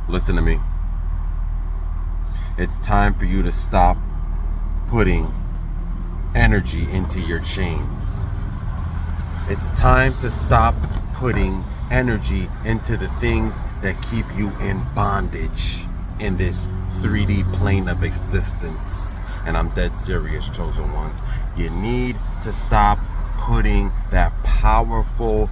Listen to me. It's time for you to stop putting energy into your chains. It's time to stop putting energy into the things that keep you in bondage in this 3D plane of existence. And I'm dead serious, chosen ones. You need to stop putting that powerful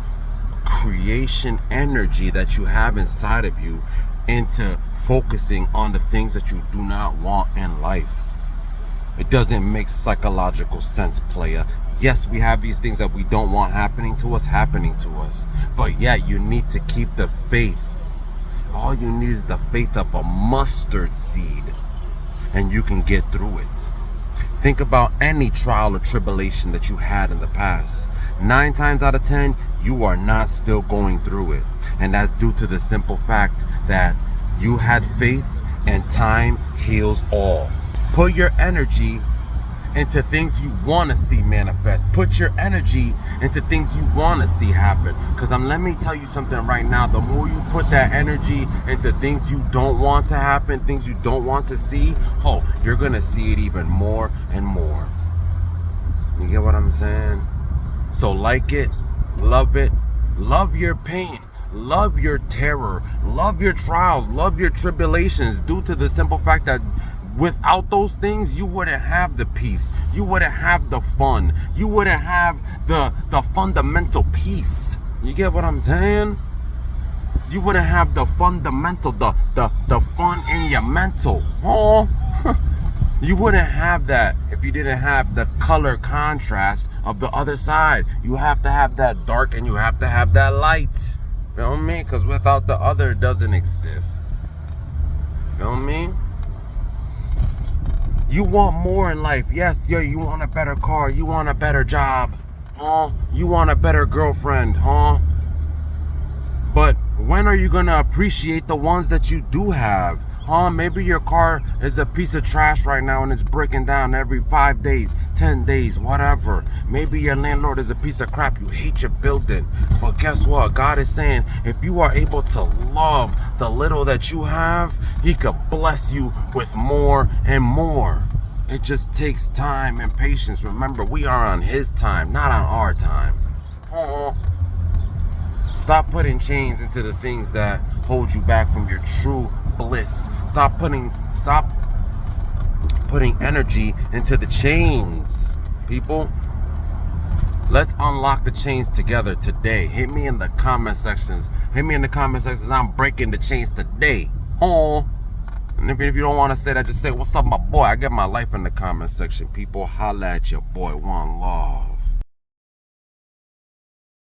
creation energy that you have inside of you into focusing on the things that you do not want in life. It doesn't make psychological sense, player. Yes, we have these things that we don't want happening to us, but yeah, you need to keep the faith. All you need is the faith of a mustard seed, and you can get through it. Think about any trial or tribulation that you had in the past. 9 times out of 10, you are not still going through it. And that's due to the simple fact that you had faith, and time heals all. Put your energy into things you want to see manifest. Put your energy into things you want to see happen. Because let me tell you something right now. The more you put that energy into things you don't want to happen, things you don't want to see, you're going to see it even more and more. You get what I'm saying? So like it, love your pain, love your terror, love your trials, love your tribulations, due to the simple fact that without those things, you wouldn't have the peace. You wouldn't have the fun. You wouldn't have the fundamental peace. You get what I'm saying? You wouldn't have the fundamental, the fun in your mental. You wouldn't have that if you didn't have the color contrast of the other side. You have to have that dark and you have to have that light. Feel me? Because without the other, it doesn't exist. Feel me? You want more in life. Yes, you want a better car. You want a better job. You want a better girlfriend. But when are you going to appreciate the ones that you do have? Maybe your car is a piece of trash right now and it's breaking down every 5 days, 10 days, whatever. Maybe your landlord is a piece of crap. You hate your building. But guess what? God is saying, if you are able to love the little that you have, He could bless you with more and more. It just takes time and patience. Remember, we are on His time, not on our time. Stop putting chains into the things that hold you back from your true bliss. Stop putting energy into the chains, people. Let's unlock the chains together today. Hit me in the comment sections. I'm breaking the chains today. And if you don't want to say that, just say, what's up, my boy? I get my life in the comment section, people. Holla at your boy. One love.